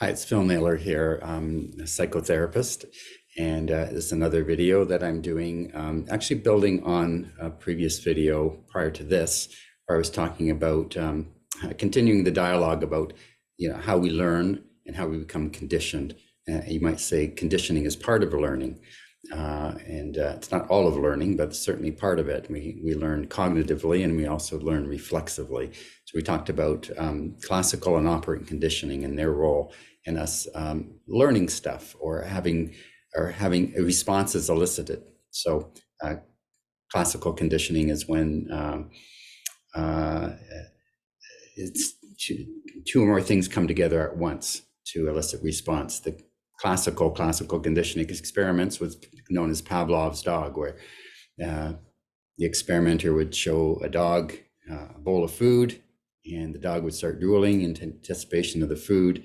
Hi, it's Phil Naylor here. I'm a psychotherapist, and this is another video that I'm doing, actually building on a previous video prior to this, where I was talking about continuing the dialogue about, how we learn and how we become conditioned. You might say conditioning is part of learning, and it's not all of learning, but it's certainly part of it. We learn cognitively, and we also learn reflexively. So we talked about classical and operant conditioning and their role in us learning stuff or having responses elicited. So classical conditioning is when it's two or more things come together at once to elicit response. The classical conditioning experiments was known as Pavlov's dog, where the experimenter would show a dog a bowl of food, and the dog would start drooling in anticipation of the food.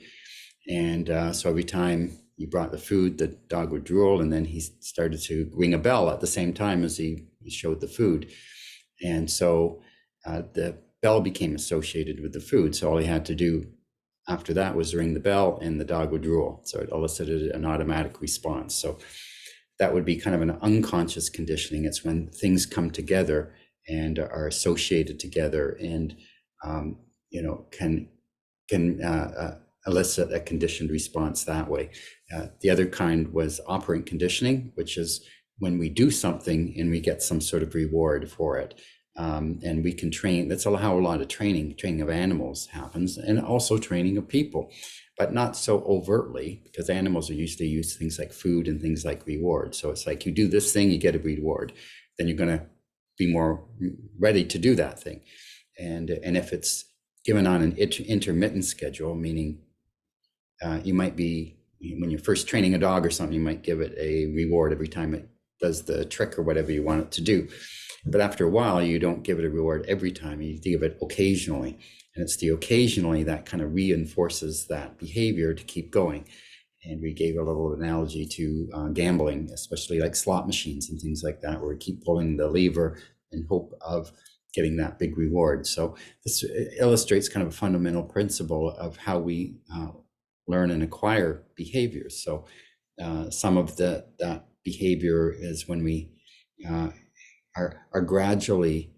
And so every time he brought the food, the dog would drool, and then he started to ring a bell at the same time as he showed the food. And so the bell became associated with the food. So all he had to do after that was ring the bell, and the dog would drool. So it elicited an automatic response. So that would be kind of an unconscious conditioning. It's when things come together and are associated together, and can elicit a conditioned response that way. The other kind was operant conditioning, which is when we do something and we get some sort of reward for it. And we can train. That's how a lot of training of animals happens, and also training of people, but not so overtly, because animals are usually used to things like food and things like reward. So it's like you do this thing, you get a reward, then you're going to be more ready to do that thing. And if it's given on an intermittent schedule, meaning you might be, when you're first training a dog or something, you might give it a reward every time it does the trick or whatever you want it to do. But after a while, you don't give it a reward every time. You give it occasionally. And it's the occasionally that kind of reinforces that behavior to keep going. And we gave a little analogy to gambling, especially like slot machines and things like that, where we keep pulling the lever in hope of getting that big reward. So this illustrates kind of a fundamental principle of how we learn and acquire behaviors. So some of that behavior is when we are gradually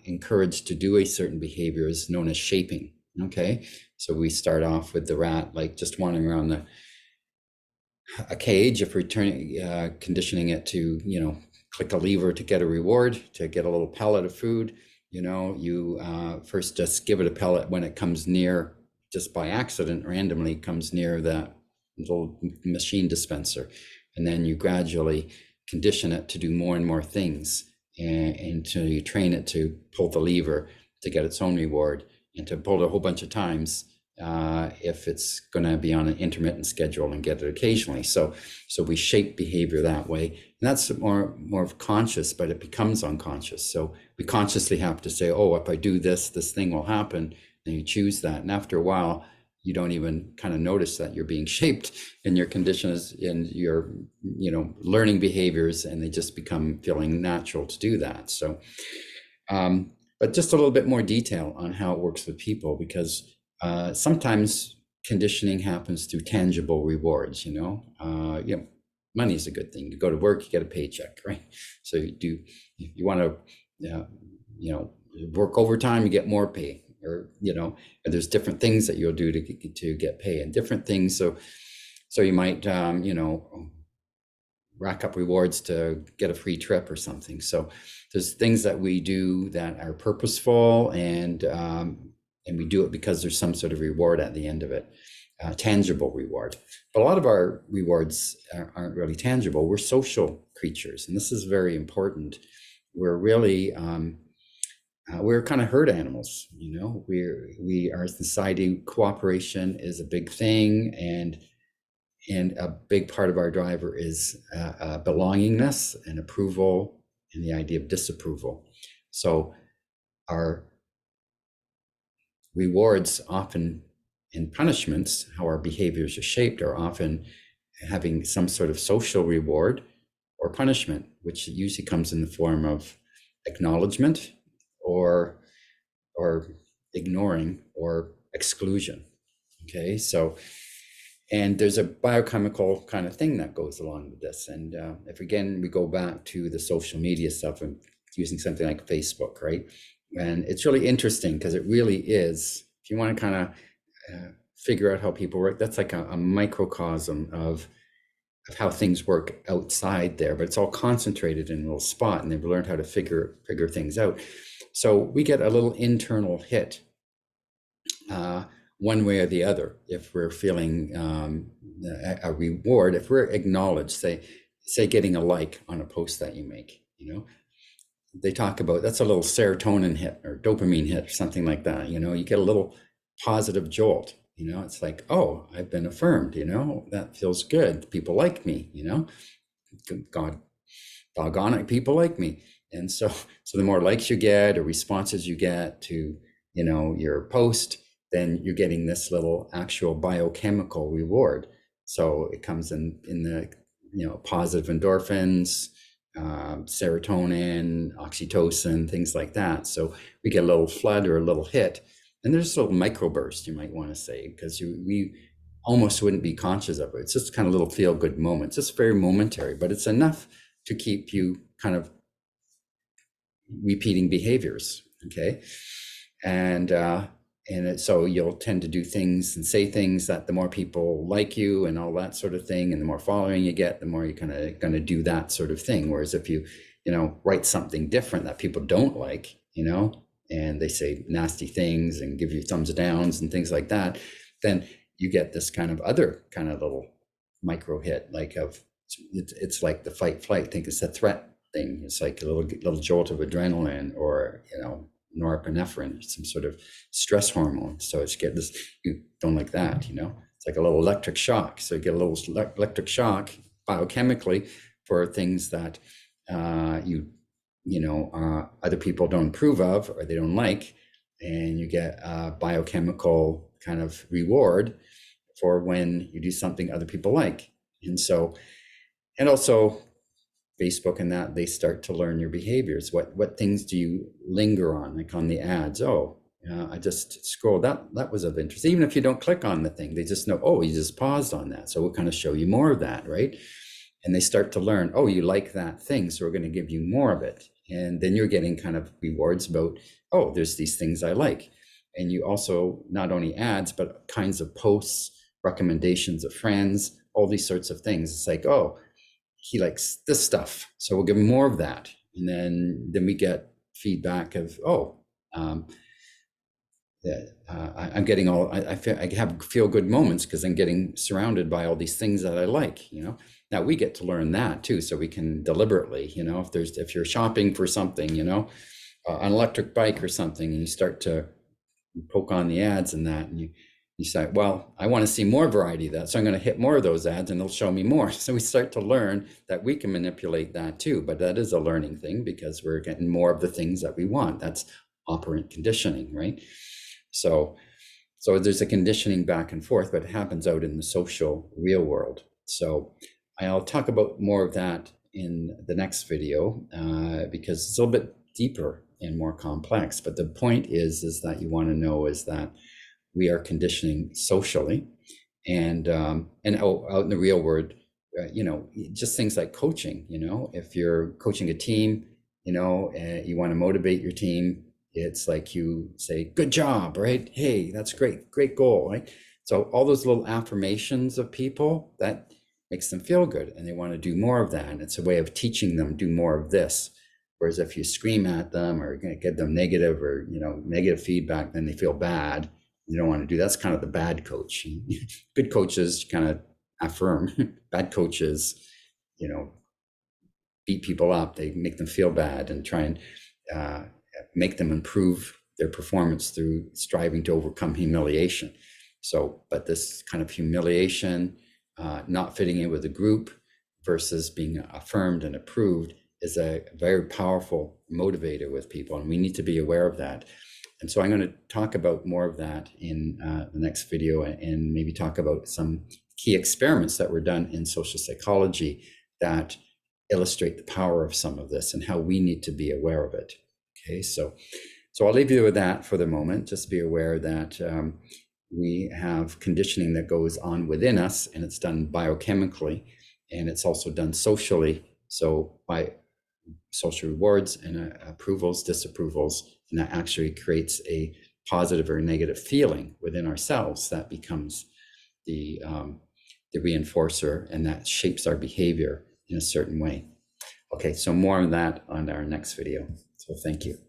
encouraged to do a certain behavior, is known as shaping. Okay, so we start off with the rat like just wandering around a cage. If we're conditioning it to click a lever to get a reward, to get a little pellet of food, you first just give it a pellet when it comes near, just by accident, randomly comes near that little machine dispenser, and then you gradually condition it to do more and more things, and until you train it to pull the lever to get its own reward, and to pull it a whole bunch of times if it's going to be on an intermittent schedule, and get it occasionally. So we shape behavior that way, and that's more conscious, but it becomes unconscious. So we consciously have to say, oh, if I do this, this thing will happen. And you choose that, and after a while, you don't even kind of notice that you're being shaped in your conditions, in your learning behaviors, and they just become feeling natural to do that. So but just a little bit more detail on how it works with people, because sometimes conditioning happens through tangible rewards. Money is a good thing. You go to work, you get a paycheck, right? So you want to work overtime, you get more pay. Or there's different things that you'll do to get pay, and different things. So you might rack up rewards to get a free trip or something. So there's things that we do that are purposeful, and we do it because there's some sort of reward at the end of it, tangible reward. But a lot of our rewards aren't really tangible. We're social creatures, and this is very important. We're really we're kind of herd animals. Our society, cooperation is a big thing, and a big part of our driver is belongingness and approval, and the idea of disapproval. So our rewards often, and punishments, how our behaviors are shaped, are often having some sort of social reward or punishment, which usually comes in the form of acknowledgement, or ignoring, or exclusion. Okay, so And there's a biochemical kind of thing that goes along with this. And if again, we go back to the social media stuff and using something like Facebook, right? And it's really interesting because it really is, if you want to kind of figure out how people work, that's like a microcosm of how things work outside there, but it's all concentrated in a little spot, and they've learned how to figure things out. So we get a little internal hit one way or the other. If we're feeling a reward, if we're acknowledged, say getting a like on a post that you make, you know, they talk about that's a little serotonin hit or dopamine hit or something like that. You know, you get a little positive jolt. You know, it's like, oh, I've been affirmed. You know, that feels good. People like me. You know, God, doggone it, people like me. And so the more likes you get or responses you get to, you know, your post, then you're getting this little actual biochemical reward. So it comes in the, you know, positive endorphins, serotonin, oxytocin, things like that. So we get a little flood or a little hit, and there's a little microburst, you might want to say, because we almost wouldn't be conscious of it. It's just kind of little feel good moments. It's very momentary, but it's enough to keep you kind of repeating behaviors. Okay. So you'll tend to do things and say things that the more people like you and all that sort of thing, and the more following you get, the more you're kind of going to do that sort of thing. Whereas if you know, write something different that people don't like, you know, and they say nasty things and give you thumbs downs and things like that, then you get this kind of other kind of little micro hit, like it's like the fight flight thing. It's a threat thing. It's like a little jolt of adrenaline, or, you know, norepinephrine, some sort of stress hormone. So it's get this, you don't like that, you know, it's like a little electric shock. So you get a little electric shock biochemically for things that you know, other people don't approve of or they don't like, and you get a biochemical kind of reward for when you do something other people like. And so, and also Facebook and that, they start to learn your behaviors. What things do you linger on, like on the ads? Oh, I just scrolled, that was of interest. Even if you don't click on the thing, they just know, oh, you just paused on that. So we'll kind of show you more of that, right? And they start to learn, oh, you like that thing, so we're going to give you more of it. And then you're getting kind of rewards about, oh, there's these things I like. And you also, not only ads, but kinds of posts, recommendations of friends, all these sorts of things. It's like, oh, he likes this stuff, so we'll give him more of that. And then we get feedback of, oh, I'm getting all, I have feel good moments because I'm getting surrounded by all these things that I like, you know. Now we get to learn that too, so we can deliberately, you know, if you're shopping for something, you know, an electric bike or something, and you start to poke on the ads and that, and you say, well, I want to see more variety of that, so I'm going to hit more of those ads and they'll show me more. So we start to learn that we can manipulate that too, but that is a learning thing because we're getting more of the things that we want. That's operant conditioning, right? So there's a conditioning back and forth, but it happens out in the social real world. So I'll talk about more of that in the next video because it's a little bit deeper and more complex. But the point is that you want to know is that we are conditioning socially, and out in the real world, you know, just things like coaching. You know, if you're coaching a team, you know, you want to motivate your team. It's like you say, good job, right? Hey, that's great, great goal, right? So all those little affirmations of people, that makes them feel good and they want to do more of that. And it's a way of teaching them, do more of this. Whereas if you scream at them or get them negative or, you know, negative feedback, then they feel bad. You don't want to do, that's kind of the bad coach. Good coaches kind of affirm. Bad coaches, you know, beat people up. They make them feel bad and try and make them improve their performance through striving to overcome humiliation. So, but this kind of humiliation, not fitting in with a group versus being affirmed and approved is a very powerful motivator with people. And we need to be aware of that. And so I'm going to talk about more of that in the next video, and maybe talk about some key experiments that were done in social psychology that illustrate the power of some of this and how we need to be aware of it. Okay, so I'll leave you with that for the moment. Just be aware that we have conditioning that goes on within us, and it's done biochemically, and it's also done socially. So by social rewards and approvals, disapprovals, and that actually creates a positive or negative feeling within ourselves that becomes the reinforcer, and that shapes our behavior in a certain way. Okay, so more on that on our next video. So thank you.